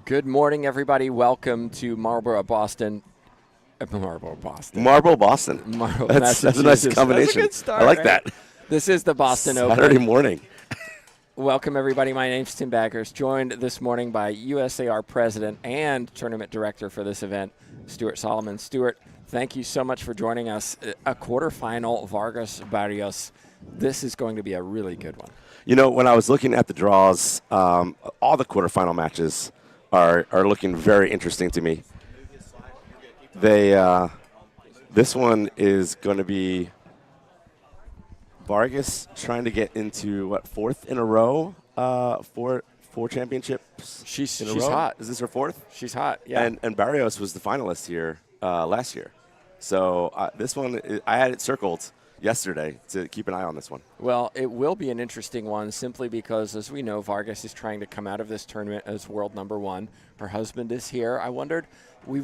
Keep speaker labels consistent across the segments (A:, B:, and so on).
A: Good morning, everybody. Welcome to Marlboro, Boston. Marlboro, Boston.
B: Marlboro, Boston.
A: Marlboro,
B: That's a nice combination.
A: That's a good start,
B: I like
A: right?
B: that.
A: This is the Boston Open.
B: Saturday morning.
A: Welcome, everybody. My name's Tim Baggers, joined this morning by USAR President and Tournament Director for this event, Stuart Solomon. Stuart, thank you so much for joining us. A quarterfinal, Vargas, Barrios. This is going to be a really good one.
B: You know, when I was looking at the draws, all the quarterfinal matches are looking very interesting to me. This one is going to be Vargas trying to get into, what, fourth in a row? Four championships
A: She's
B: in a row?
A: hot.
B: Is this her fourth?
A: She's hot, yeah.
B: And Barrios was the finalist here last year. So this one, I had it circled yesterday to keep an eye on this one.
A: Well, it will be an interesting one simply because, as we know, Vargas is trying to come out of this tournament as world number one. Her husband is here. I wondered, I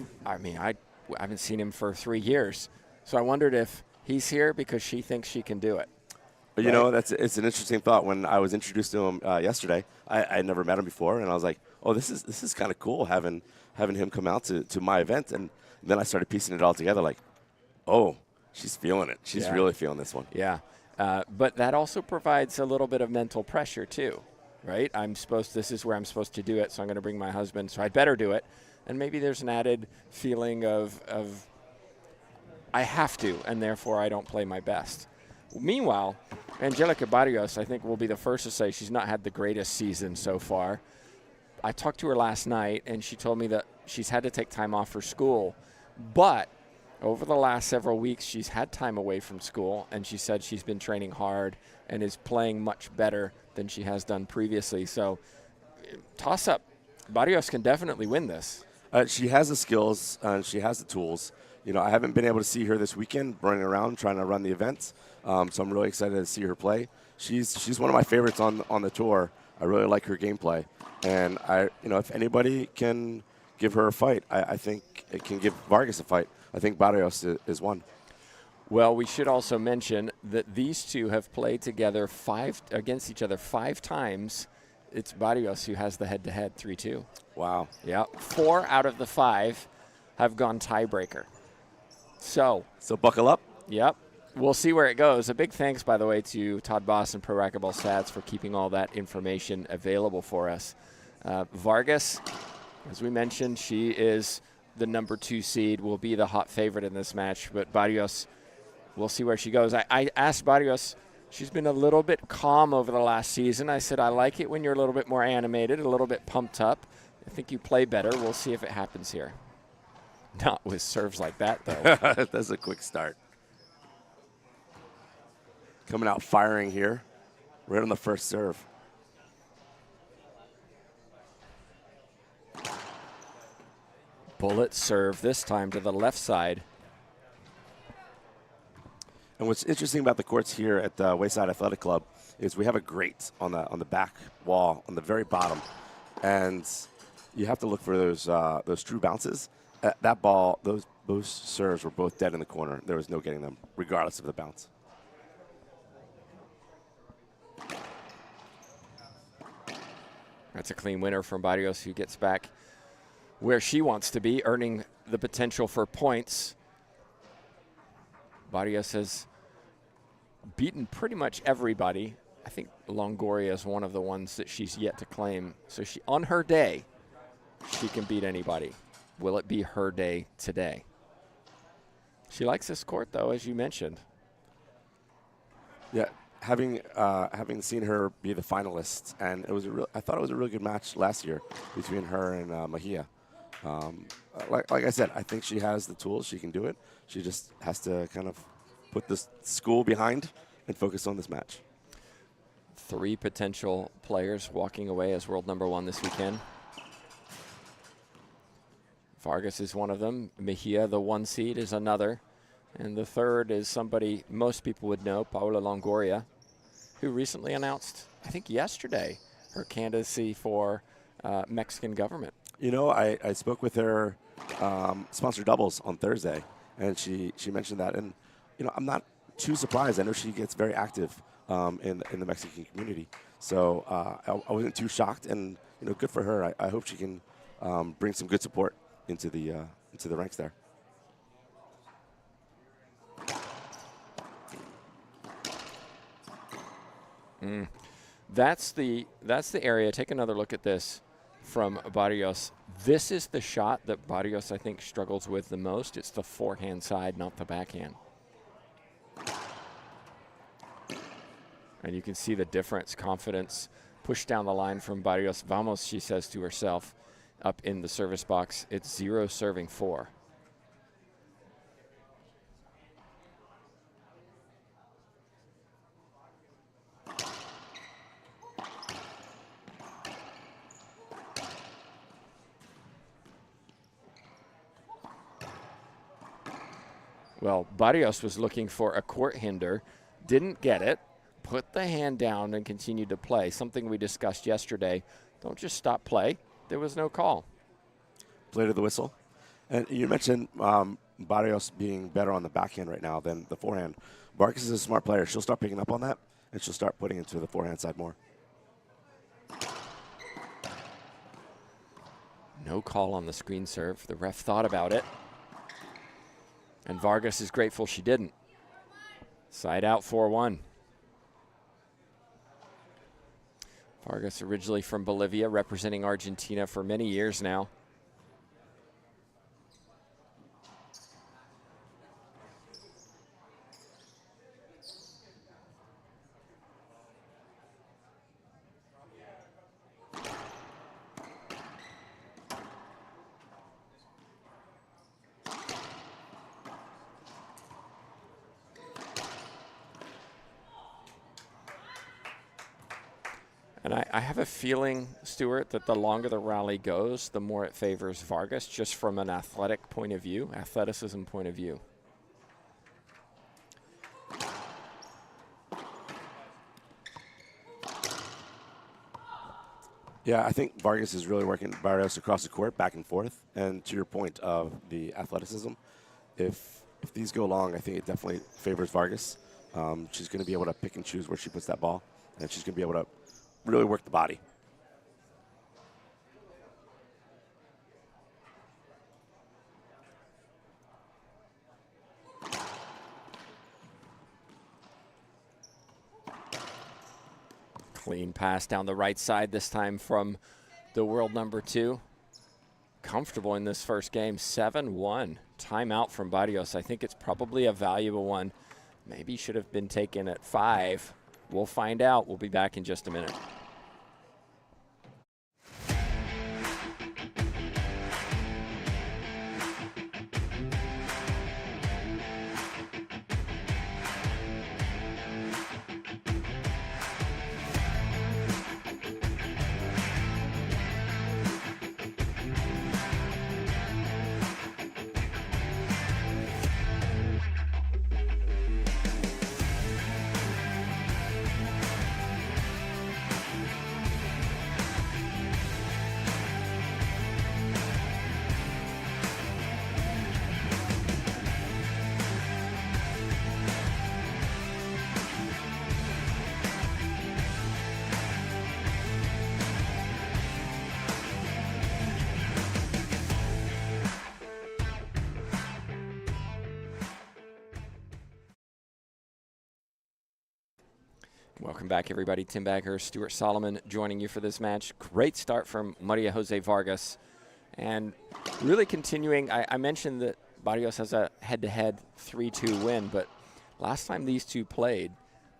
A: haven't seen him for 3 years, so I wondered if he's here because she thinks she can do it.
B: But, you know, it's an interesting thought. When I was introduced to him yesterday, I had never met him before, and I was like, oh, this is kind of cool having him come out to my event. And then I started piecing it all together like, oh, she's feeling it. She's really feeling this one.
A: Yeah. But that also provides a little bit of mental pressure, too, right? This is where I'm supposed to do it, so I'm going to bring my husband, so I'd better do it. And maybe there's an added feeling of I have to, and therefore I don't play my best. Meanwhile, Angelica Barrios, I think, will be the first to say she's not had the greatest season so far. I talked to her last night, and she told me that she's had to take time off for school. But over the last several weeks, she's had time away from school, and she said she's been training hard and is playing much better than she has done previously. So, toss-up. Barrios can definitely win this.
B: She has the skills, and she has the tools. You know, I haven't been able to see her this weekend running around trying to run the events, so I'm really excited to see her play. She's one of my favorites on the tour. I really like her gameplay, and if anybody can give her a fight, I think it can give Vargas a fight. I think Barrios is one.
A: Well, we should also mention that these two have played together against each other 5 times. It's Barrios who has the head-to-head 3-2.
B: Wow.
A: Yeah, 4 out of the 5 have gone tiebreaker. So
B: buckle up.
A: Yep. We'll see where it goes. A big thanks, by the way, to Todd Boss and Pro Racquetball Stats for keeping all that information available for us. Vargas, as we mentioned, she is the number 2 seed, will be the hot favorite in this match. But Barrios, we'll see where she goes. I asked Barrios, she's been a little bit calm over the last season. I said, I like it when you're a little bit more animated, a little bit pumped up. I think you play better. We'll see if it happens here. Not with serves like that, though.
B: That's a quick start. Coming out firing here, right on the first serve.
A: Bullet serve this time to the left side.
B: And what's interesting about the courts here at the Wayside Athletic Club is we have a grate on the back wall on the very bottom, and you have to look for those true bounces. That ball, those serves were both dead in the corner. There was no getting them, regardless of the bounce.
A: That's a clean winner from Barrios, who gets back where she wants to be, earning the potential for points. Barrios has beaten pretty much everybody. I think Longoria is one of the ones that she's yet to claim. So on her day, she can beat anybody. Will it be her day today? She likes this court, though, as you mentioned.
B: Yeah, having seen her be the finalist, and I thought it was a really good match last year between her and Mejia. Like I said, I think she has the tools. She can do it. She just has to kind of put the school behind and focus on this match.
A: 3 potential players walking away as world number 1 this weekend. Vargas is one of them. Mejia, the 1 seed, is another. And the third is somebody most people would know, Paula Longoria, who recently announced, I think yesterday, her candidacy for Mexican government.
B: You know, I spoke with her sponsored doubles on Thursday, and she mentioned that. And, you know, I'm not too surprised. I know she gets very active in the Mexican community. So I wasn't too shocked, and, you know, good for her. I hope she can bring some good support into the ranks there.
A: That's the area. Take another look at this from Barrios. This is the shot that Barrios, I think, struggles with the most. It's the forehand side, not the backhand. And you can see the difference. Confidence pushed down the line from Barrios. Vamos, she says to herself, up in the service box. It's 0 serving 4. Well, Barrios was looking for a court hinder, didn't get it, put the hand down and continued to play, something we discussed yesterday. Don't just stop play. There was no call.
B: Play to the whistle. And you mentioned Barrios being better on the backhand right now than the forehand. Vargas is a smart player. She'll start picking up on that, and she'll start putting it to the forehand side more.
A: No call on the screen serve. The ref thought about it. And Vargas is grateful she didn't. Side out 4-1. Vargas originally from Bolivia, representing Argentina for many years now. And I have a feeling, Stuart, that the longer the rally goes, the more it favors Vargas, just from an athletic point of view, athleticism point of view.
B: Yeah, I think Vargas is really working Barrios across the court, back and forth. And to your point of the athleticism, if these go long, I think it definitely favors Vargas. She's going to be able to pick and choose where she puts that ball, and she's going to be able to really work the body.
A: Clean pass down the right side this time from the world number 2. Comfortable in this first game, 7-1. Timeout from Barrios. I think it's probably a valuable one. Maybe should have been taken at 5. We'll find out. We'll be back in just a minute. Welcome back, everybody. Tim Baghurst, Stuart Solomon joining you for this match. Great start from Maria Jose Vargas. And really continuing, I mentioned that Barrios has a head-to-head 3-2 win, but last time these two played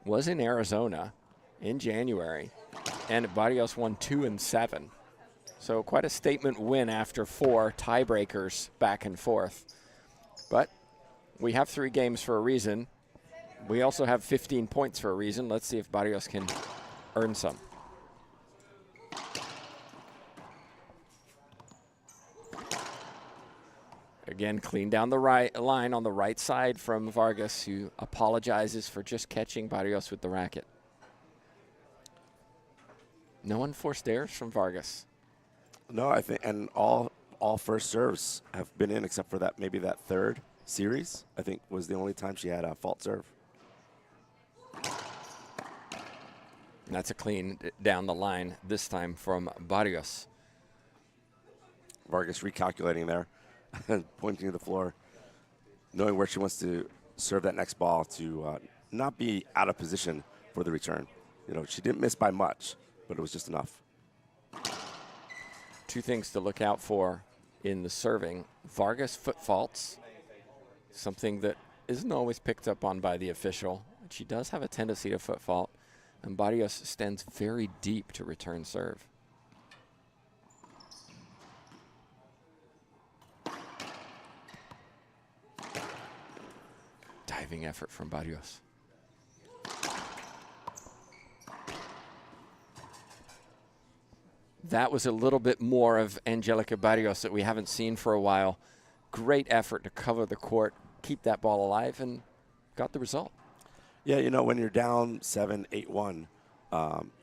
A: was in Arizona in January, and Barrios won 2-7. So quite a statement win after 4 tiebreakers back and forth. But we have 3 games for a reason. We also have 15 points for a reason. Let's see if Barrios can earn some. Again, clean down the right line on the right side from Vargas, who apologizes for just catching Barrios with the racket. No unforced errors from Vargas.
B: No, I think, and all first serves have been in except for that, maybe that third series, I think was the only time she had a fault serve.
A: And that's a clean down the line, this time from Barrios.
B: Vargas recalculating there and pointing to the floor, knowing where she wants to serve that next ball to not be out of position for the return. You know, she didn't miss by much, but it was just enough.
A: Two things to look out for in the serving. Vargas foot faults, something that isn't always picked up on by the official. She does have a tendency to foot fault, and Barrios stands very deep to return serve. Diving effort from Barrios. That was a little bit more of Angelica Barrios that we haven't seen for a while. Great effort to cover the court, keep that ball alive, and got the result.
B: Yeah, you know, when you're down 7-8-1,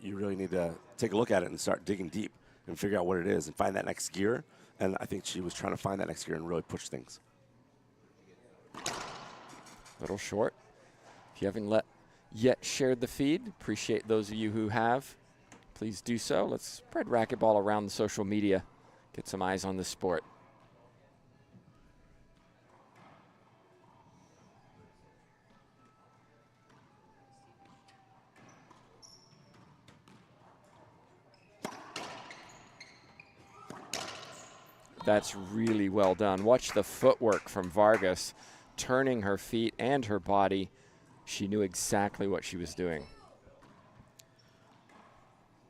B: you really need to take a look at it and start digging deep and figure out what it is and find that next gear. And I think she was trying to find that next gear and really push things.
A: Little short. If you haven't yet shared the feed, appreciate those of you who have. Please do so. Let's spread racquetball around the social media. Get some eyes on this sport. That's really well done. Watch the footwork from Vargas, turning her feet and her body. She knew exactly what she was doing.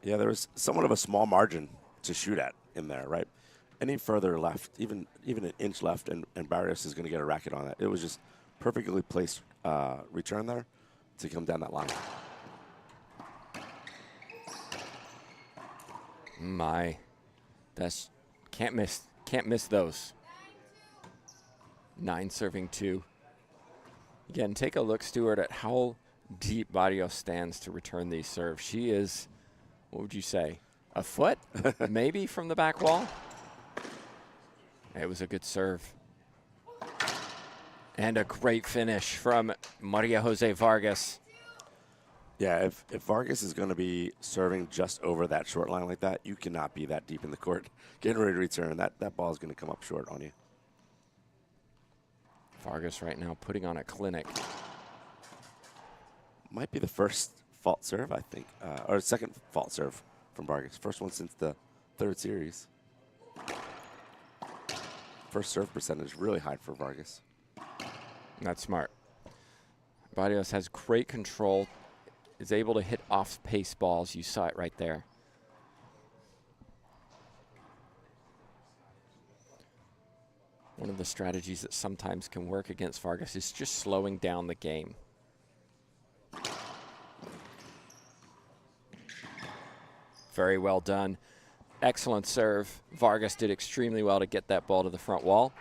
B: Yeah, there was somewhat of a small margin to shoot at in there, right? Any further left, even an inch left, and Barrios is going to get a racket on it. It was just perfectly placed return there to come down that line.
A: My, that's can't miss those. 9 serving 2. Again, take a look, Stuart, at how deep Barrios stands to return these serves. She is, what would you say, a foot maybe from the back wall? It was a good serve. And a great finish from Maria Jose Vargas.
B: Yeah, if Vargas is going to be serving just over that short line like that, you cannot be that deep in the court getting ready to return. That ball is going to come up short on you.
A: Vargas right now putting on a clinic.
B: Might be the first fault serve, I think, or second fault serve from Vargas. First one since the 3rd series. First serve percentage really high for Vargas.
A: That's smart. Barrios has great control, is able to hit off-pace balls. You saw it right there. One of the strategies that sometimes can work against Vargas is just slowing down the game. Very well done. Excellent serve. Vargas did extremely well to get that ball to the front wall.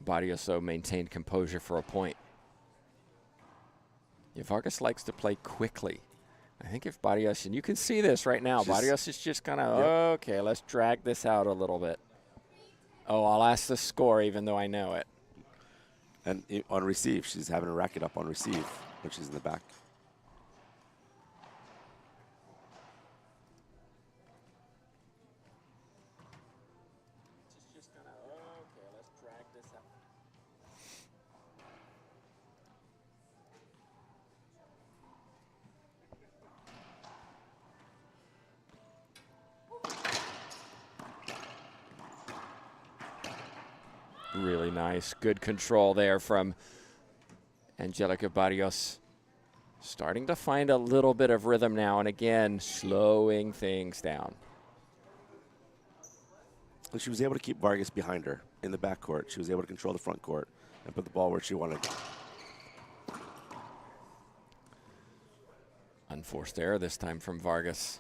A: Barrios maintained composure for a point. Yeah, Vargas likes to play quickly. I think if Barrios, and you can see this right now, Barrios is just kind of, okay, let's drag this out a little bit. Oh, I'll ask the score even though I know it.
B: And on receive, she's having a racket up on receive when she's in the back.
A: Just kind of, okay, let's drag this out. Really nice. Good control there from Angelica Barrios. Starting to find a little bit of rhythm now, and again, slowing things down.
B: And she was able to keep Vargas behind her in the backcourt. She was able to control the front court and put the ball where she wanted.
A: Unforced error this time from Vargas.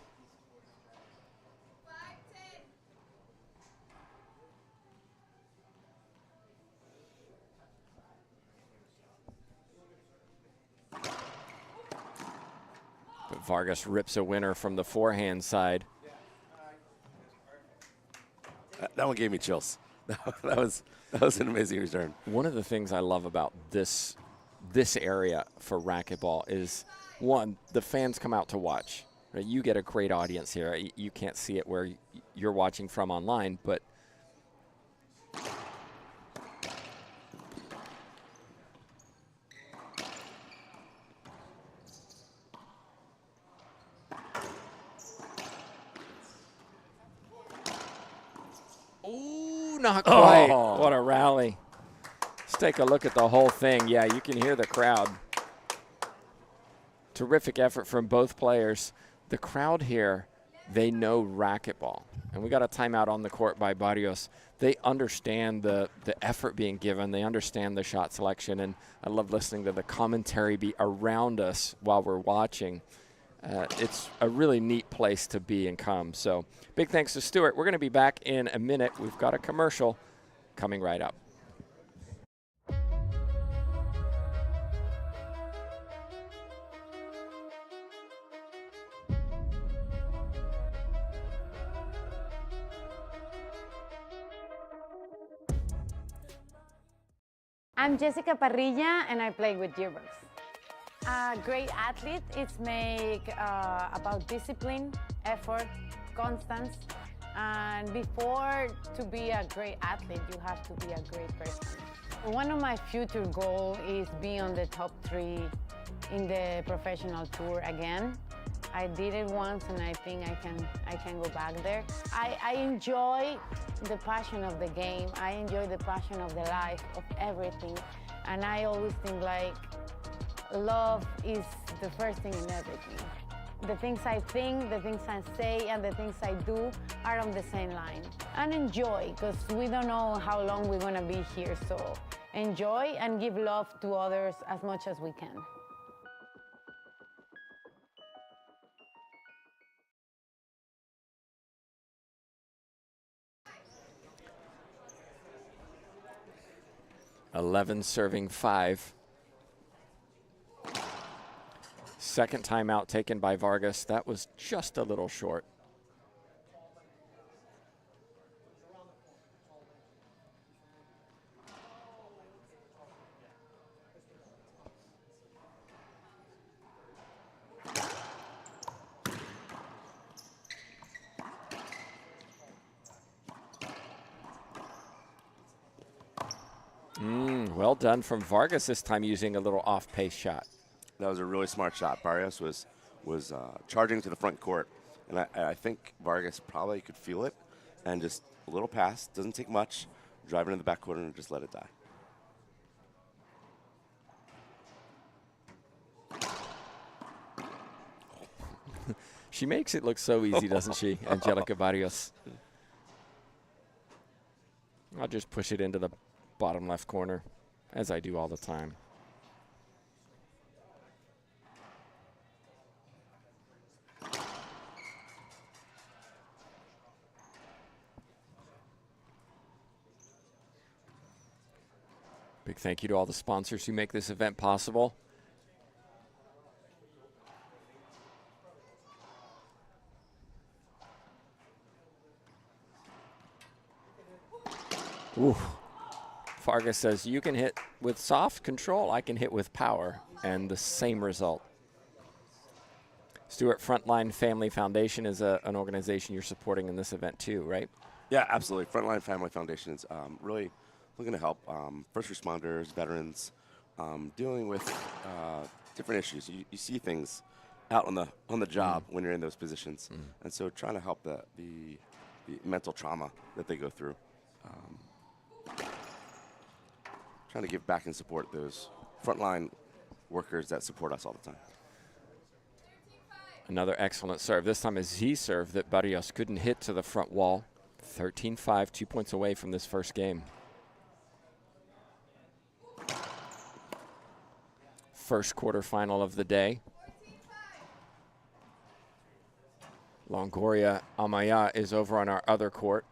A: But Vargas rips a winner from the forehand side.
B: That one gave me chills. that was an amazing return.
A: One of the things I love about this area for racquetball is, one, the fans come out to watch. Right? You get a great audience here. You can't see it where you're watching from online, but Ooh, not quite.
B: Oh.
A: What a rally. Let's take a look at the whole thing. Yeah, you can hear the crowd. Terrific effort from both players. The crowd here, they know racquetball. And we got a timeout on the court by Barrios. They understand the effort being given. They understand the shot selection. And I love listening to the commentary be around us while we're watching. It's a really neat place to be and come. So big thanks to Stuart. We're going to be back in a minute. We've got a commercial coming right up.
C: I'm Jessica Parrilla and I play with Qtrs. A great athlete is about discipline, effort, constance, and before to be a great athlete, you have to be a great person. One of my future goals is be on the top 3 in the professional tour again. I did it once and I think I can go back there. I enjoy the passion of the game. I enjoy the passion of the life, of everything. And I always think like love is the first thing in everything. The things I think, the things I say, and the things I do are on the same line. And enjoy, because we don't know how long we're gonna be here. So enjoy and give love to others as much as we can.
A: $11 serving 5. Second timeout taken by Vargas. That was just a little short. Well done from Vargas this time, using a little off-pace shot.
B: That was a really smart shot. Barrios was charging to the front court, and I think Vargas probably could feel it, and just a little pass, doesn't take much, drive it in the back corner and just let it die.
A: She makes it look so easy, doesn't she, Angelica Barrios? I'll just push it into the bottom left corner, as I do all the time. Big thank you to all the sponsors who make this event possible. Ooh. Vargas says, you can hit with soft control, I can hit with power, and the same result. Stuart, Frontline Family Foundation is an organization you're supporting in this event too, right?
B: Yeah, absolutely. Frontline Family Foundation is really looking to help first responders, veterans, dealing with different issues. You see things out on the job when you're in those positions, and so trying to help the mental trauma that they go through. Trying to give back and support those frontline workers that support us all the time.
A: Another excellent serve. This time a Z serve that Barrios couldn't hit to the front wall. 13-5, 2 points away from this first game. First quarterfinal of the day. Longoria Amaya is over on our other court.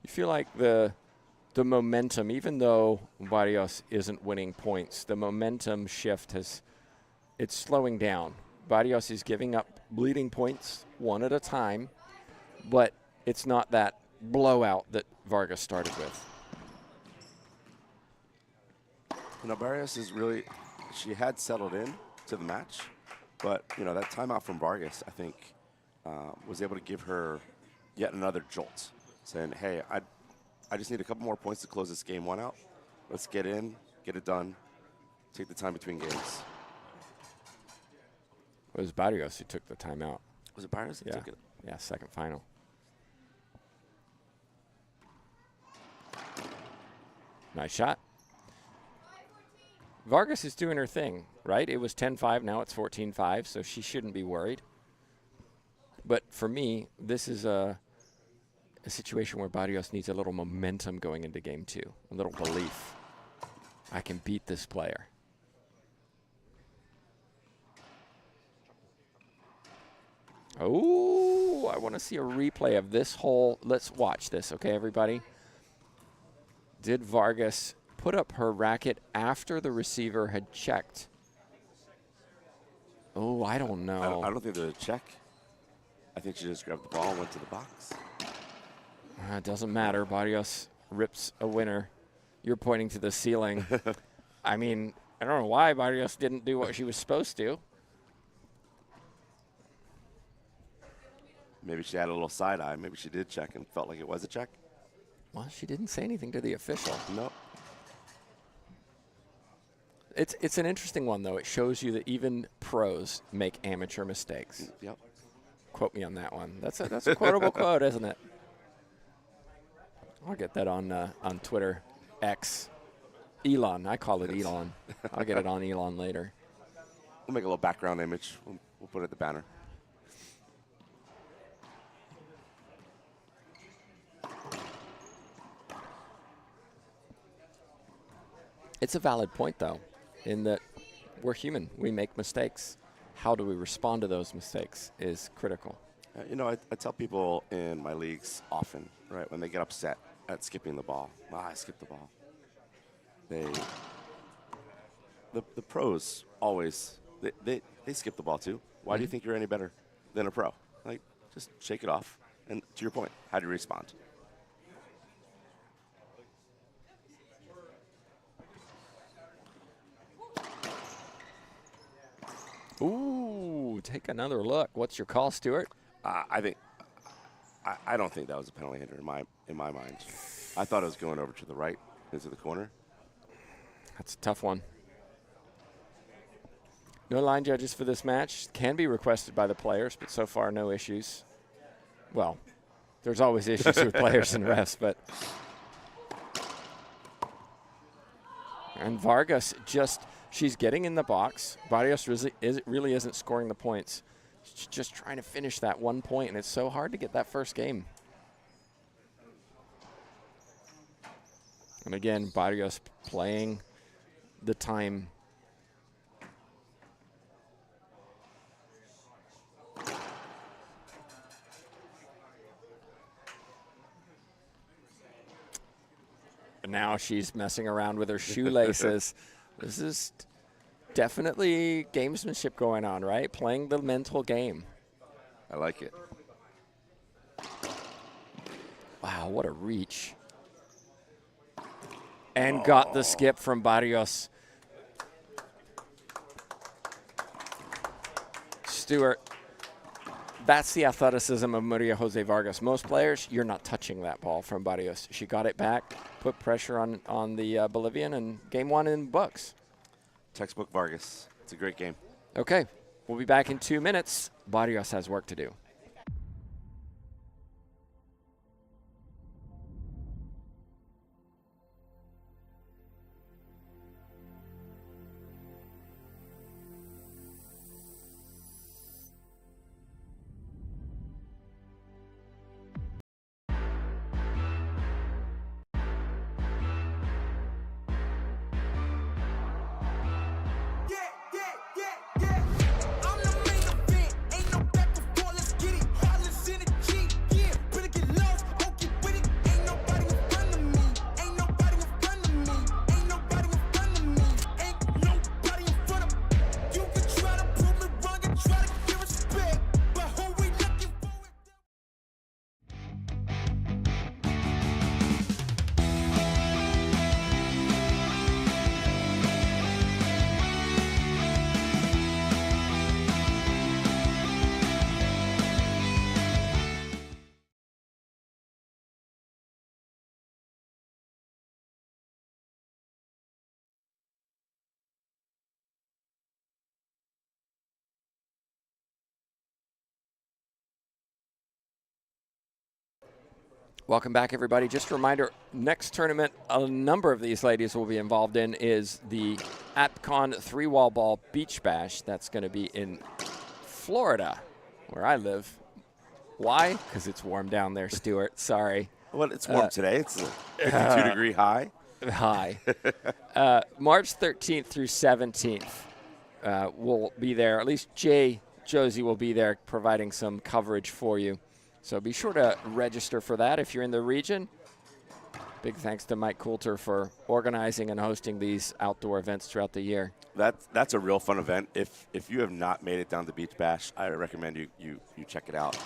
A: You feel like the momentum, even though Barrios isn't winning points, the momentum shift it's slowing down. Barrios is giving up bleeding points one at a time, but it's not that blowout that Vargas started with.
B: You know, Barrios is really, she had settled in to the match, but, you know, that timeout from Vargas, I think, was able to give her yet another jolt, saying, hey, I just need a couple more points to close this game 1 out. Let's get in, get it done, take the time between games.
A: It was Barrios who took the timeout.
B: Was it Barrios that took it?
A: Yeah, second final. Nice shot. Vargas is doing her thing, right? It was 10-5, now it's 14-5, so she shouldn't be worried. But for me, this is a situation where Barrios needs a little momentum going into game 2, a little belief. I can beat this player. Oh, I want to see a replay of this whole. Let's watch this, okay, everybody? Did Vargas put up her racket after the receiver had checked? Oh, I don't know.
B: I don't think there's a check. I think she just grabbed the ball and went to the box.
A: It doesn't matter. Barrios rips a winner. You're pointing to the ceiling. I mean, I don't know why Barrios didn't do what she was supposed to.
B: Maybe she had a little side eye. Maybe she did check and felt like it was a check.
A: Well, she didn't say anything to the official.
B: No.
A: It's an interesting one, though. It shows you that even pros make amateur mistakes.
B: Yep.
A: Quote me on that one. That's a quotable quote, isn't it? I'll get that on Twitter, X, Elon. I call it Elon. I'll get it on Elon later.
B: We'll make a little background image. We'll put it at the banner.
A: It's a valid point, though, in that we're human. We make mistakes. How do we respond to those mistakes is critical.
B: You know, I tell people in my leagues often, right, when they get upset at skipping the ball. I skipped the ball. The pros always, they skip the ball too. Why do you think you're any better than a pro? Like, just shake it off. And to your point, how do you respond?
A: Ooh, take another look. What's your call, Stuart?
B: I don't think that was a penalty hitter in my mind. I thought it was going over to the right into the corner.
A: That's a tough one. No line judges for this match. Can be requested by the players, but so far no issues. Well, there's always issues with players and refs, but. And Vargas she's getting in the box. Barrios really isn't scoring the points. She's just trying to finish that 1 point, and it's so hard to get that first game. And again, Barrios playing the time. And now she's messing around with her shoelaces. This is definitely gamesmanship going on, right? Playing the mental game.
B: I like it.
A: Wow, what a reach. And got the skip from Barrios. Stuart, that's the athleticism of Maria Jose Vargas. Most players, you're not touching that ball from Barrios. She got it back, put pressure on the Bolivian, and game 1 in books.
B: Textbook Vargas. It's a great game.
A: Okay, we'll be back in 2 minutes. Barrios has work to do. Welcome back, everybody. Just a reminder, next tournament a number of these ladies will be involved in is the AppCon 3-wall ball beach bash. That's going to be in Florida, where I live. Why? Because it's warm down there, Stuart. Sorry.
B: Well, it's warm today. It's a 52-degree high.
A: High. March 13th through 17th, we'll be there. At least Josie will be there providing some coverage for you. So be sure to register for that if you're in the region. Big thanks to Mike Qtrs for organizing and hosting these outdoor events throughout the year.
B: That's a real fun event. If you have not made it down to Beach Bash, I recommend you check it out.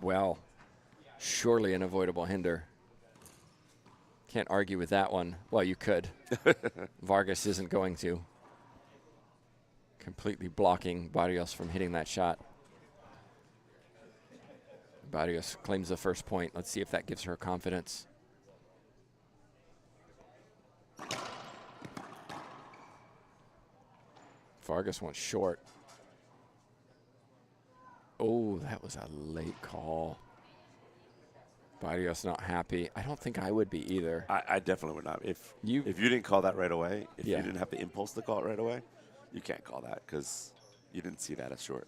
A: Well, surely an avoidable hinder. Can't argue with that one. Well, you could. Vargas isn't going to. Completely blocking Barrios from hitting that shot. Barrios claims the first point. Let's see if that gives her confidence. Vargas went short. Oh, that was a late call. Barrios not happy. I don't think I would be either.
B: I definitely would not. If you didn't call that right away, if you didn't have the impulse to call it right away, you can't call that because you didn't see that as short.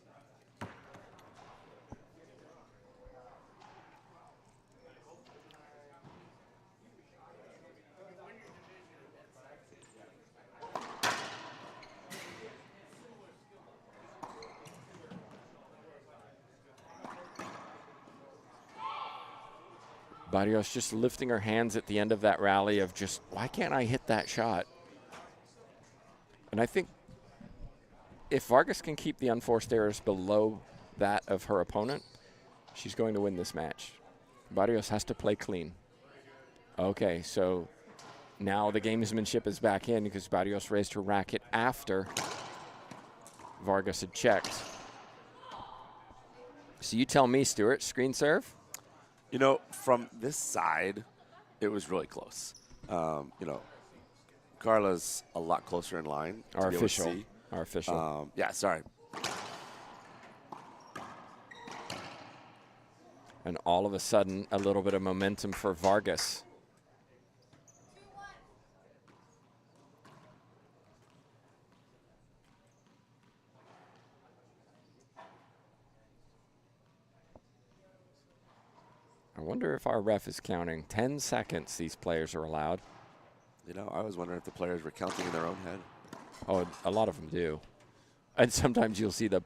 A: Barrios just lifting her hands at the end of that rally of just, why can't I hit that shot? And I think if Vargas can keep the unforced errors below that of her opponent, she's going to win this match. Barrios has to play clean. Okay, so now the gamesmanship is back in because Barrios raised her racket after Vargas had checked. So you tell me, Stuart, screen serve?
B: You know, from this side, it was really close. You know, Carla's a lot closer in line.
A: Our official.
B: Yeah, sorry.
A: And all of a sudden, a little bit of momentum for Vargas. I wonder if our ref is counting. 10 seconds these players are allowed.
B: You know, I was wondering if the players were counting in their own head.
A: Oh, a lot of them do. And sometimes you'll see the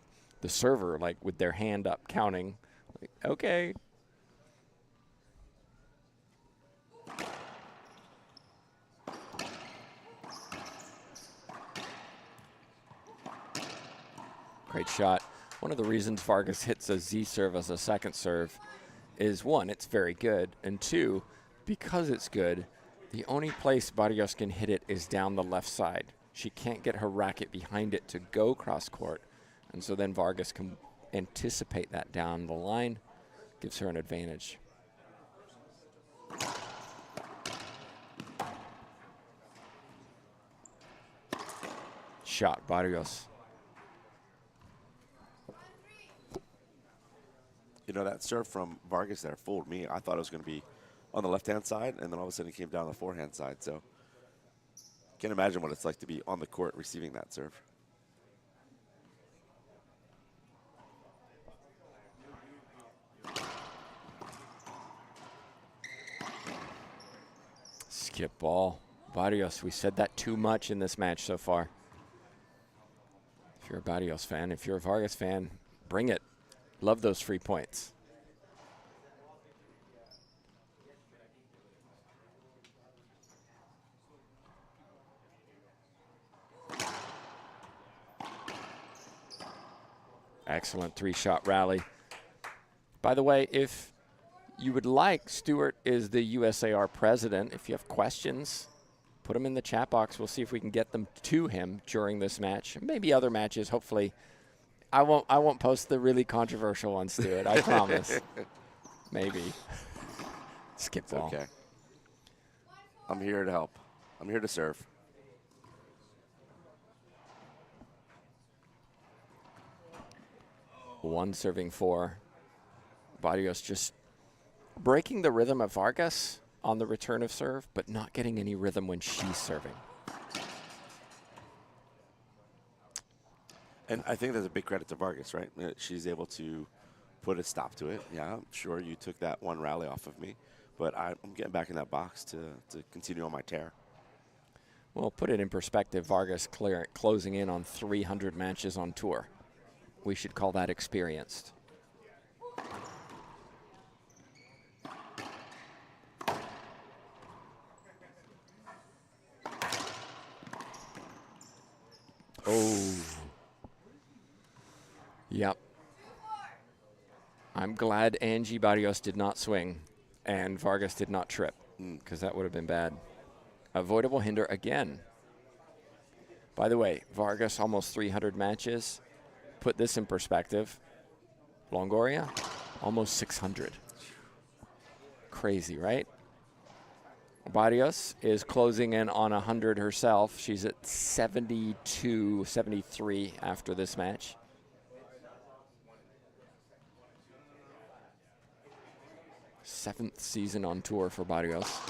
A: server, like, with their hand up counting. Like, okay. Great shot. One of the reasons Vargas hits a Z serve as a second serve is, one, it's very good, and two, because it's good, the only place Barrios can hit it is down the left side. She can't get her racket behind it to go cross court, and so then Vargas can anticipate that down the line, gives her an advantage. Shot, Barrios.
B: You know, that serve from Vargas there fooled me. I thought it was going to be on the left-hand side, and then all of a sudden it came down the forehand side. So can't imagine what it's like to be on the court receiving that serve.
A: Skip ball. Barrios, we said that too much in this match so far. If you're a Barrios fan, if you're a Vargas fan, bring it. Love those free points. Excellent three-shot rally. By the way, if you would like, Stuart is the USAR president. If you have questions, put them in the chat box. We'll see if we can get them to him during this match. Maybe other matches, hopefully. I won't post the really controversial ones, Stuart. I promise. Maybe. Skip ball.
B: Okay. I'm here to help. I'm here to serve.
A: 1 serving 4. Barrios just breaking the rhythm of Vargas on the return of serve, but not getting any rhythm when she's serving.
B: And I think that's a big credit to Vargas, right? She's able to put a stop to it. Yeah, I'm sure you took that 1 rally off of me, but I'm getting back in that box to continue on my tear.
A: Well, put it in perspective, Vargas closing in on 300 matches on tour. We should call that experienced. Oh. Yep. I'm glad Angie Barrios did not swing and Vargas did not trip, because that would have been bad. Avoidable hinder again. By the way, Vargas almost 300 matches. Put this in perspective. Longoria, almost 600. Crazy, right? Barrios is closing in on 100 herself. She's at 72, 73 after this match. Seventh season on tour for Barrios.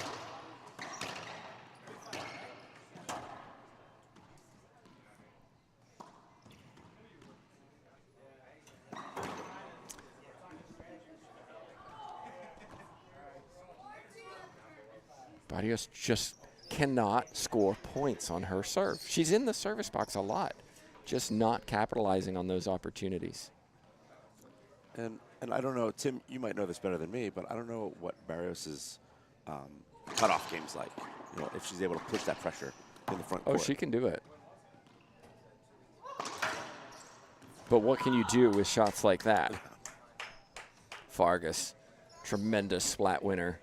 A: Barrios just cannot score points on her serve. She's in the service box a lot, just not capitalizing on those opportunities.
B: And I don't know, Tim, you might know this better than me, but I don't know what Barrios's cutoff game's like. You know, if she's able to push that pressure in the front court.
A: Oh, she can do it. But what can you do with shots like that? Vargas, tremendous flat winner.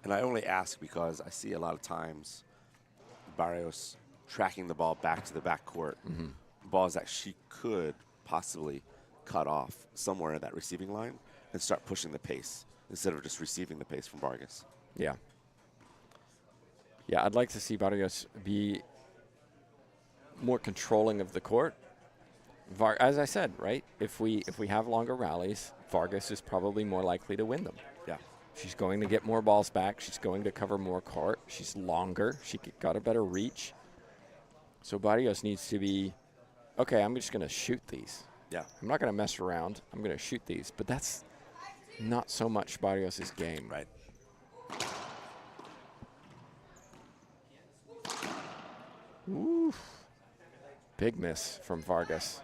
B: And I only ask because I see a lot of times Barrios tracking the ball back to the backcourt. Balls that she could possibly cut off somewhere in that receiving line and start pushing the pace instead of just receiving the pace from Vargas.
A: Yeah. Yeah, I'd like to see Barrios be more controlling of the court. As I said, right, if we have longer rallies, Vargas is probably more likely to win them.
B: Yeah.
A: She's going to get more balls back. She's going to cover more court. She's longer. She got a better reach. So Barrios needs to be, okay, I'm just going to shoot these.
B: Yeah.
A: I'm not going to mess around. I'm going to shoot these. But that's not so much Barrios' game.
B: Right.
A: Ooh. Big miss from Vargas.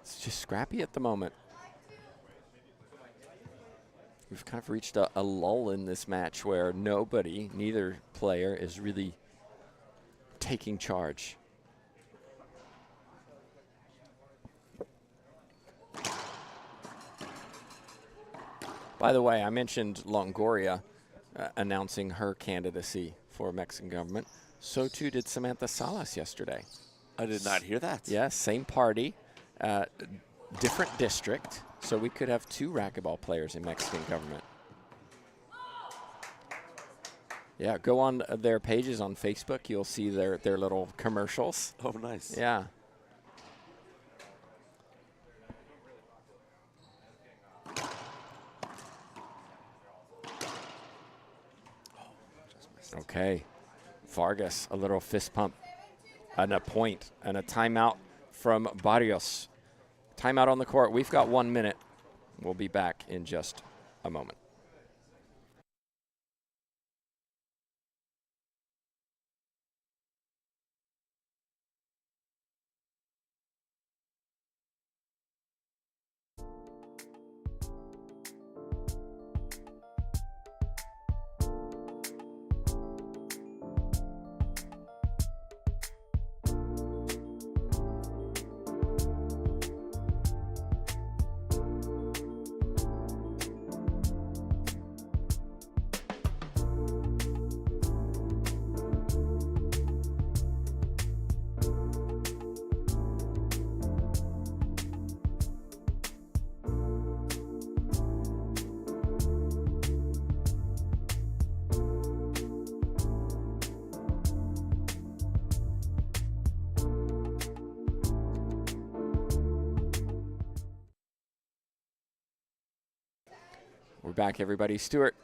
A: It's just scrappy at the moment. We've kind of reached a lull in this match where neither player is really taking charge. By the way, I mentioned Longoria announcing her candidacy for Mexican government. So too did Samantha Salas yesterday.
B: I did not hear that.
A: Yeah, same party, different district. So we could have 2 racquetball players in Mexican government. Yeah, go on their pages on Facebook. You'll see their little commercials.
B: Oh, nice.
A: Yeah. Okay. Vargas, a little fist pump. And a point and a timeout from Barrios. Timeout on the court. We've got 1 minute. We'll be back in just a moment. We're back, everybody. Stuart,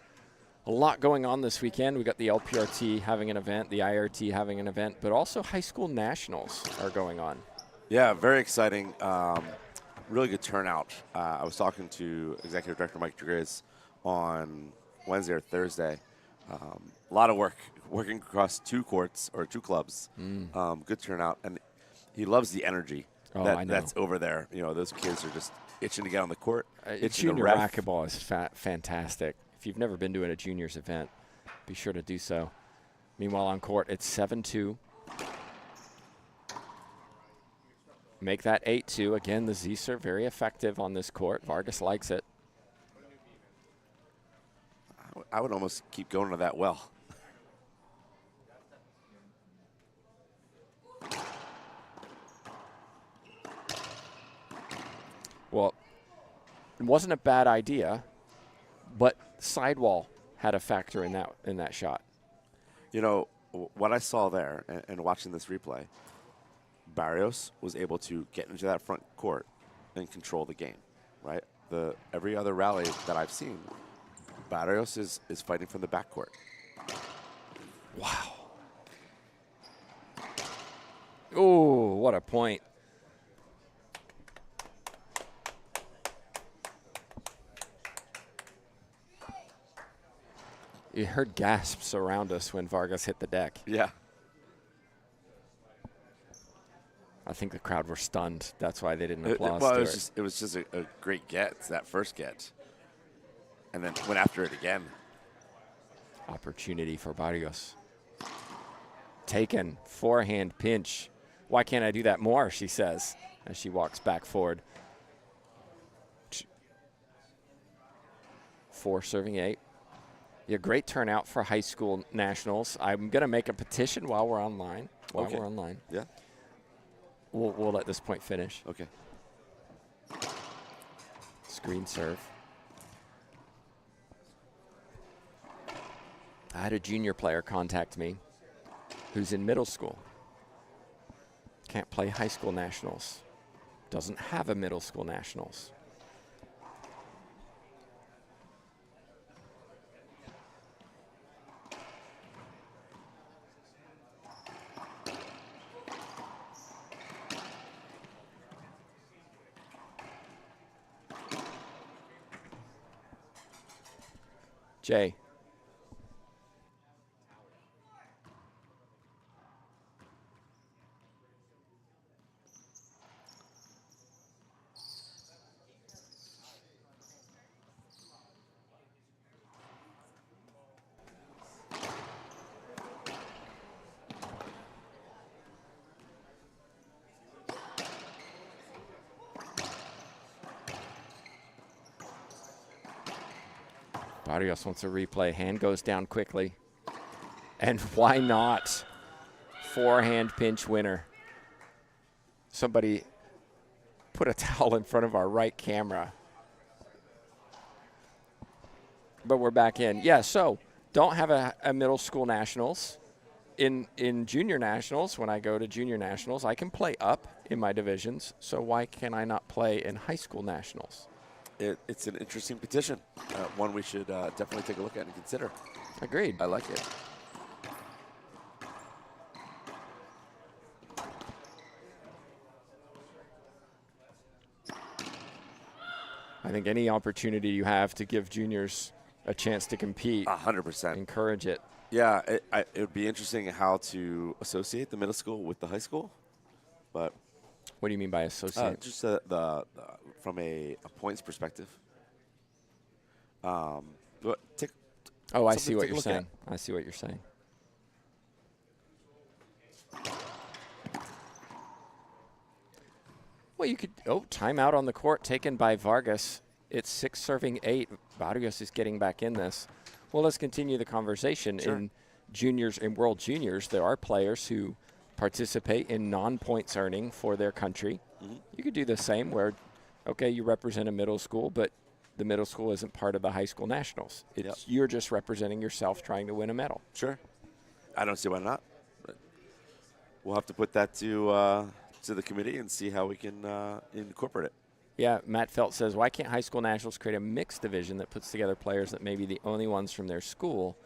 A: a lot going on this weekend. We got the LPRT having an event, the IRT having an event, but also high school nationals are going on.
B: Yeah, very exciting. Really good turnout. I was talking to Executive Director Mike Qtrs on Wednesday or Thursday. A lot of work, working across 2 courts or 2 clubs. Good turnout, and he loves the energy that's over there. You know, those kids are just itching to get on the court.
A: Junior racquetball is fantastic. If you've never been to a juniors event, be sure to do so. Meanwhile, on court, it's 7-2. Make that 8-2. Again, the Z-serve very effective on this court. Vargas likes it.
B: I would almost keep going to that well.
A: Well, it wasn't a bad idea, but sidewall had a factor in that shot.
B: You know, what I saw there and watching this replay, Barrios was able to get into that front court and control the game, right? Every other rally that I've seen, Barrios is fighting from the backcourt.
A: Wow. Oh, what a point. You heard gasps around us when Vargas hit the deck.
B: Yeah.
A: I think the crowd were stunned. That's why they didn't applaud.
B: It was just a great get, that first get. And then went after it again.
A: Opportunity for Barrios. Taken, forehand pinch. Why can't I do that more, she says, as she walks back forward. 4 serving 8. Yeah, great turnout for high school nationals. I'm going to make a petition while we're online.
B: Yeah.
A: We'll let this point finish.
B: Okay.
A: Screen serve. I had a junior player contact me who's in middle school. Can't play high school nationals. Doesn't have a middle school nationals. Jay. Barrios wants a replay. Hand goes down quickly. And why not? Forehand pinch winner. Somebody put a towel in front of our right camera. But we're back in. Yeah, so don't have a middle school nationals. In junior nationals, when I go to junior nationals, I can play up in my divisions. So why can I not play in high school nationals?
B: It's an interesting petition, one we should definitely take a look at and consider.
A: Agreed.
B: I like it.
A: I think any opportunity you have to give juniors a chance to compete,
B: 100%.
A: encourage it.
B: Yeah, it would be interesting how to associate the middle school with the high school, but
A: what do you mean by associate?
B: just the from a points perspective.
A: I see what you're saying. I see what you're saying. Well, you could. Oh, timeout on the court taken by Vargas. It's 6 serving 8. Barrios is getting back in this. Well, let's continue the conversation.
B: Sure.
A: In juniors, in World Juniors, there are players who participate in non-points earning for their country. Mm-hmm. You could do the same where, okay, you represent a middle school, but the middle school isn't part of the high school nationals. You're just representing yourself trying to win a medal.
B: Sure. I don't see why not. But we'll have to put that to the committee and see how we can incorporate it.
A: Yeah, Matt Felt says, why can't high school nationals create a mixed division that puts together players that may be the only ones from their school,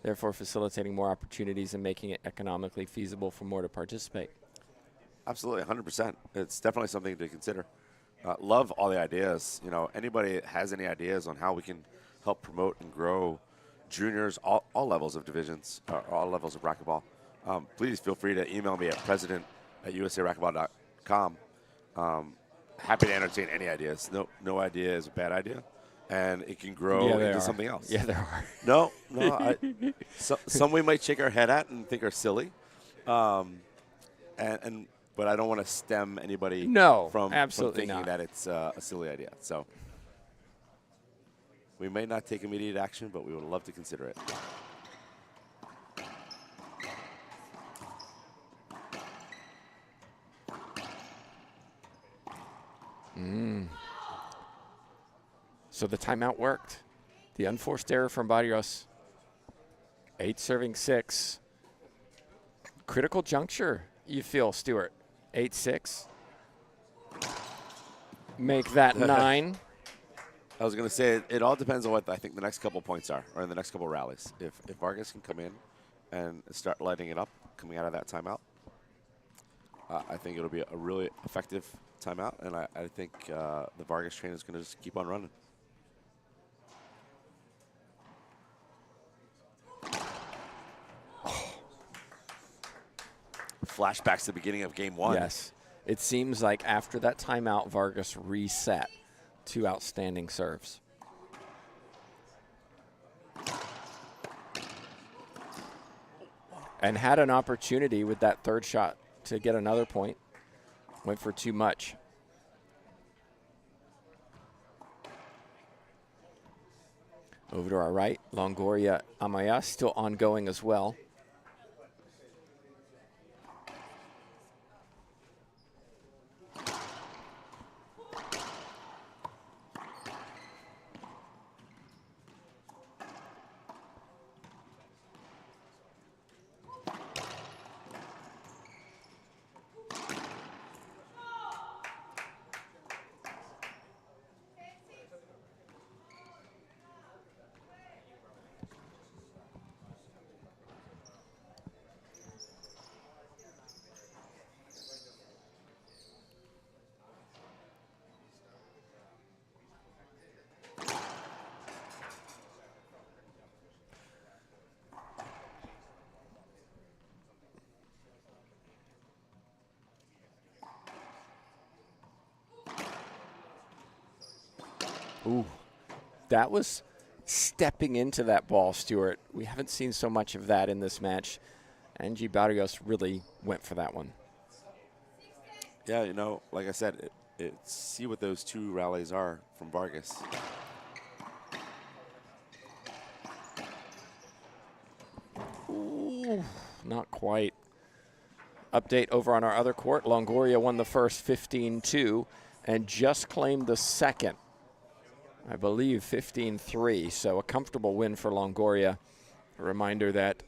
A: therefore facilitating more opportunities and making it economically feasible for more to participate?
B: Absolutely, 100%. It's definitely something to consider. Love all the ideas. You know, anybody that has any ideas on how we can help promote and grow juniors, all levels of divisions, all levels of racquetball, please feel free to email me at president@usaracquetball.com. Happy to entertain any ideas. No idea is a bad idea, and it can grow into something else.
A: Yeah, there are.
B: No. Some we might shake our head at and think are silly, but I don't want to stem anybody from thinking that it's a silly idea. So we may not take immediate action, but we would love to consider it.
A: So the timeout worked. The unforced error from Barrios. 8 serving 6. Critical juncture, you feel, Stuart. 8-6. Make that 9.
B: I was going to say it all depends on what I think the next couple points are, or in the next couple rallies. If Vargas can come in and start lighting it up coming out of that timeout, I think it'll be a really effective timeout, and I think the Vargas train is going to just keep on running. Flashbacks to the beginning of game 1.
A: Yes. It seems like after that timeout, Vargas reset 2 outstanding serves. And had an opportunity with that third shot to get another point. Went for too much. Over to our right, Longoria Amaya still ongoing as well. Ooh, that was stepping into that ball, Stuart. We haven't seen so much of that in this match. Angie Barrios really went for that one.
B: Yeah, you know, like I said, see what those 2 rallies are from Vargas.
A: Ooh, not quite. Update over on our other court. Longoria won the first 15-2 and just claimed the second. I believe 15-3, so a comfortable win for Longoria. A reminder that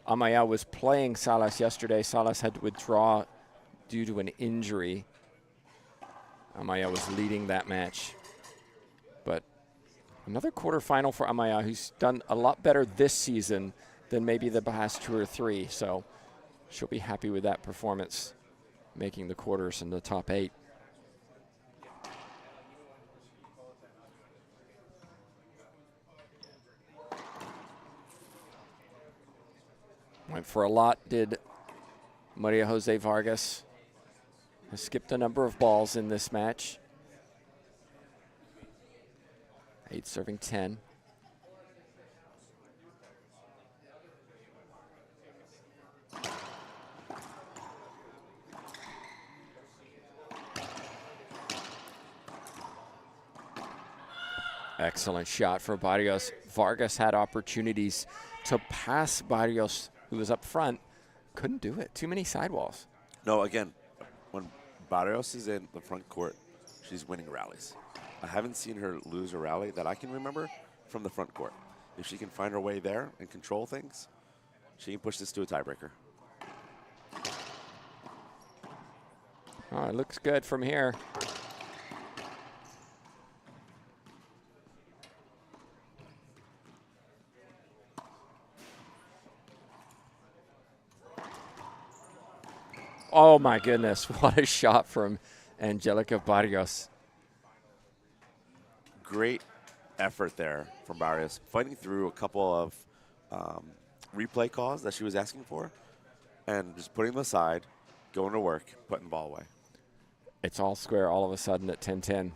A: Amaya was playing Salas yesterday. Salas had to withdraw due to an injury. Amaya was leading that match. But another quarterfinal for Amaya, who's done a lot better this season than maybe the past 2 or 3. So she'll be happy with that performance, making the quarters in the top 8. Went for a lot, did Maria Jose Vargas. Has skipped a number of balls in this match. 8 serving 10. Excellent shot for Barrios. Vargas had opportunities to pass Barrios, who was up front. Couldn't do it. Too many sidewalls.
B: No, again, when Barrios is in the front court, she's winning rallies. I haven't seen her lose a rally that I can remember from the front court. If she can find her way there and control things, she can push this to a tiebreaker.
A: Oh, it looks good from here. Oh, my goodness. What a shot from Angelica Barrios.
B: Great effort there from Barrios, fighting through a couple of replay calls that she was asking for and just putting them aside, going to work, putting the ball away.
A: It's all square all of a sudden at 10-10.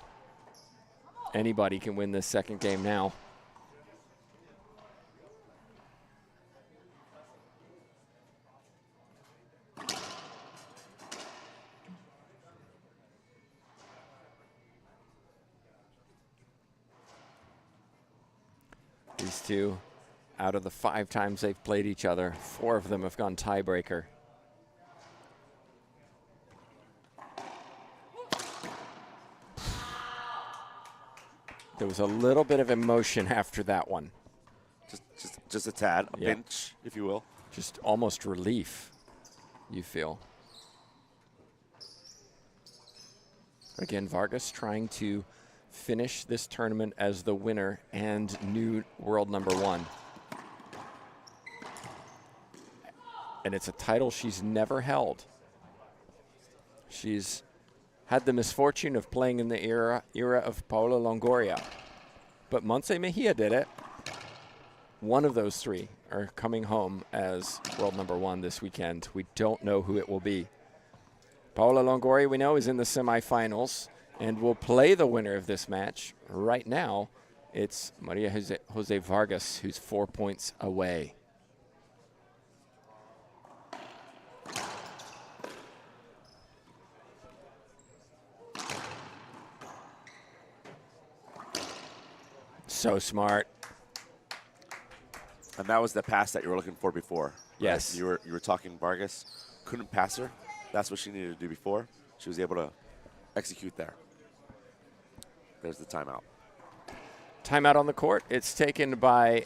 A: Anybody can win this second game now. These two, out of the 5 times they've played each other, 4 of them have gone tiebreaker. There was a little bit of emotion after that one.
B: Just a tad, a pinch, if you will.
A: Just almost relief, you feel. Again, Vargas trying to finish this tournament as the winner and new world number 1. And it's a title she's never held. She's had the misfortune of playing in the era of Paula Longoria. But Montse Mejia did it. One of those 3 are coming home as world number 1 this weekend. We don't know who it will be. Paula Longoria, we know, is in the semifinals and will play the winner of this match. Right now, it's Maria Jose Vargas, who's 4 points away. So smart.
B: And that was the pass that you were looking for before. Right?
A: Yes.
B: You were talking Vargas. Couldn't pass her. That's what she needed to do before. She was able to execute there. There's the timeout.
A: Timeout on the court. It's taken by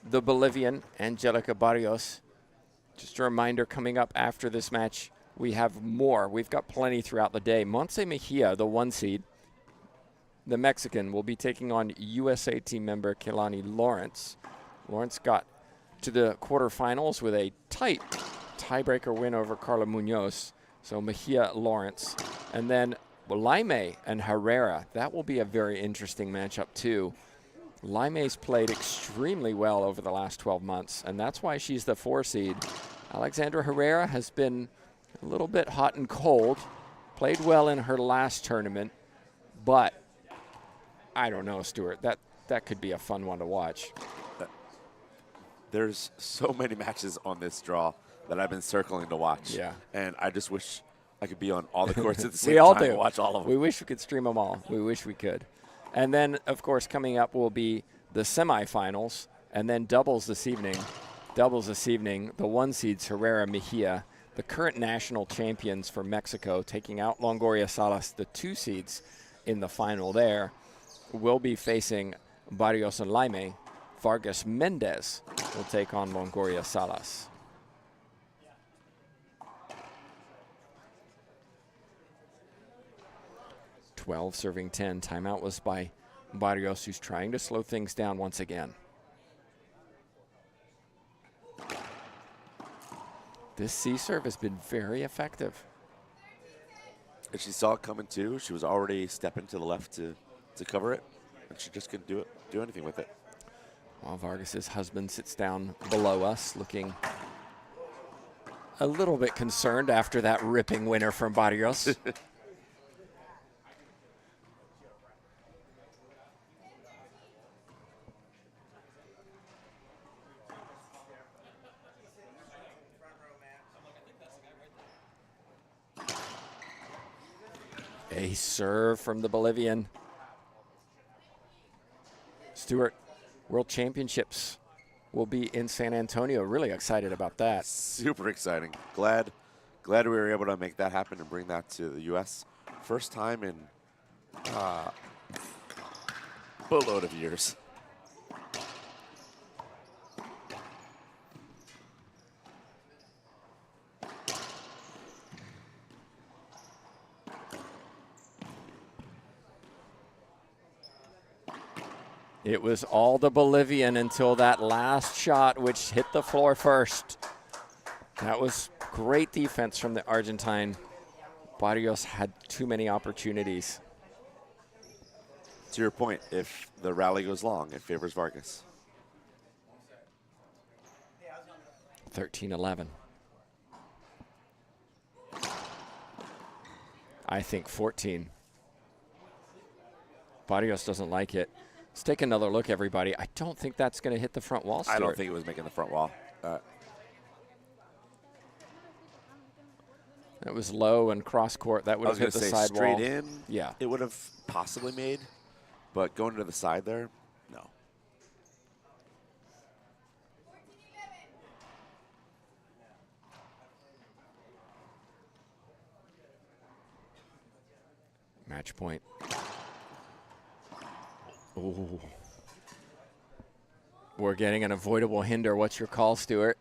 A: the Bolivian, Angelica Barrios. Just a reminder, coming up after this match, we have more. We've got plenty throughout the day. Montse Mejia, the 1 seed, the Mexican, will be taking on USA team member Kehlani Lawrence. Lawrence got to the quarterfinals with a tight tiebreaker win over Carla Munoz. So Mejia, Lawrence. And then Laime and Herrera. That will be a very interesting matchup too. Laime's played extremely well over the last 12 months, and that's why she's the 4 seed. Alexandra Herrera has been a little bit hot and cold. Played well in her last tournament, but I don't know, Stuart. That could be a fun one to watch.
B: There's so many matches on this draw that I've been circling to watch.
A: Yeah.
B: And I just wish I could be on all the courts at the same
A: We all
B: time
A: do.
B: and watch all of them.
A: We wish we could stream them all. We wish we could. And then, of course, coming up will be the semifinals and then doubles this evening. Doubles this evening, the 1 seeds Herrera Mejia, the current national champions for Mexico, taking out Longoria Salas, the 2 seeds in the final there, will be facing Barrios and Laime. Vargas Mendez will take on Longoria Salas. (12 serving 10). Timeout was by Barrios, who's trying to slow things down once again. This C-serve has been very effective.
B: And she saw it coming too. She was already stepping to the left to cover it, and she just couldn't do anything with it.
A: While Vargas's husband sits down below us, looking a little bit concerned after that ripping winner from Barrios. A serve from the Bolivian. Stuart, World Championships will be in San Antonio. Really excited about that.
B: Super exciting. Glad we were able to make that happen and bring that to the U.S. First time in a boatload of years.
A: It was all the Bolivian until that last shot, which hit the floor first. That was Great defense from the Argentine. Barrios had too many opportunities.
B: To your point, if the rally goes long, it favors Vargas.
A: 13-11. I think 14. Barrios doesn't like it. Let's take another look, everybody. I don't think that's going to hit the front wall, Stuart.
B: I don't think it was making the front wall.
A: It was low and cross court. That would have hit the side wall.
B: Straight in,
A: yeah,
B: it would have possibly made, but going to the side there, no.
A: Match point. Ooh. We're getting an avoidable hinder. What's your call, Stuart?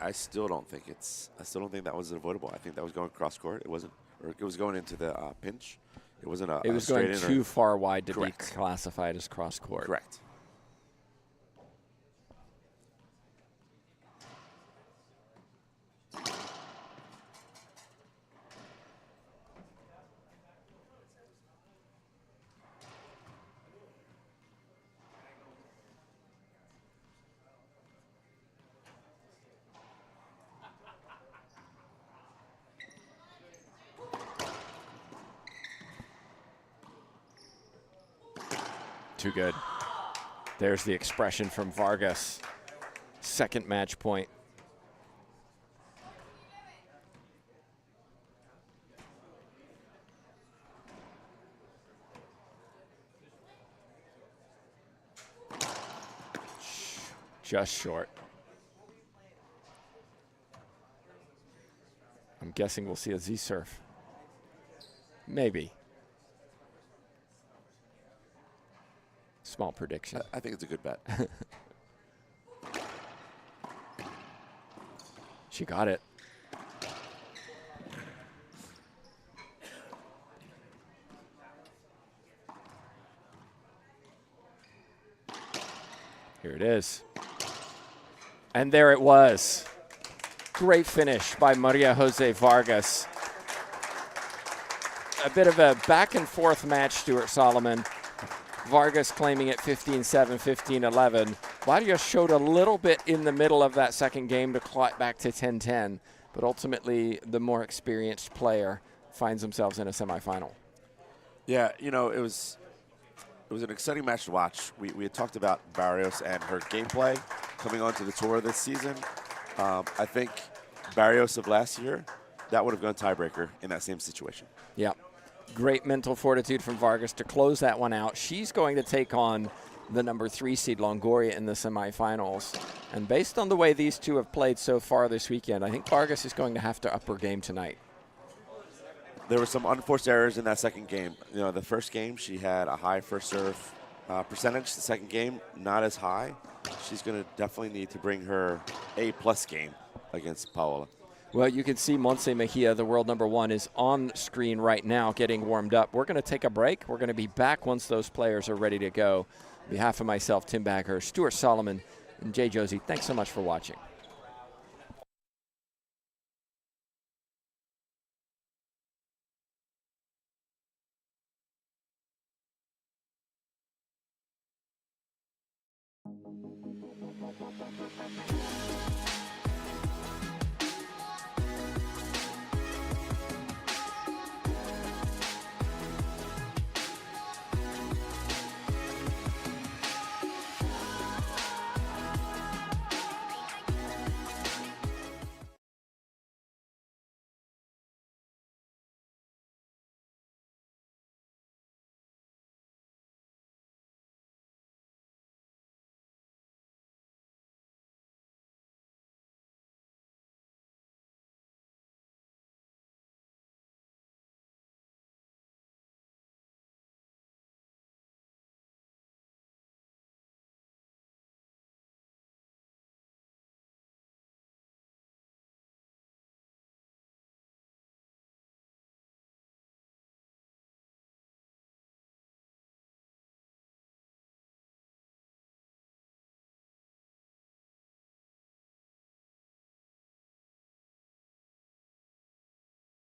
B: I still don't think that was avoidable. I think that was going cross court. It wasn't, or it was going into the pinch. It wasn't a.
A: It was going too far wide to be classified as cross court.
B: Correct.
A: Too good. There's the expression from Vargas. Second match point. Just short. I'm guessing we'll see a Z-serve. Maybe. Small prediction.
B: I think it's a good bet.
A: She got it. Here it is. And there it was. Great finish by Maria Jose Vargas. A bit of a back and forth match, Stuart Solomon. Vargas claiming it 15-7, 15-11. Barrios showed a little bit in the middle of that second game to claw it back to 10-10, but ultimately the more experienced player finds themselves in a semifinal.
B: Yeah, you know, it was an exciting match to watch. We had talked about Barrios and her gameplay coming onto the tour this season. I think Barrios of last year, that would have gone tiebreaker in that same situation.
A: Yeah. Great mental fortitude from Vargas to close that one out. She's going to take on the number 3 seed Longoria in the semifinals. And based on the way these two have played so far this weekend, I think Vargas is going to have to up her game tonight.
B: There were some unforced errors in that second game. You know, the first game, she had a high first serve percentage. The second game, not as high. She's going to definitely need to bring her A+ game against Paola.
A: Well, you can see Montse Mejia, the world number 1, is on screen right now getting warmed up. We're going to take a break. We're going to be back once those players are ready to go. On behalf of myself, Tim Bagger, Stuart Solomon, and Jay Josie, thanks so much for watching.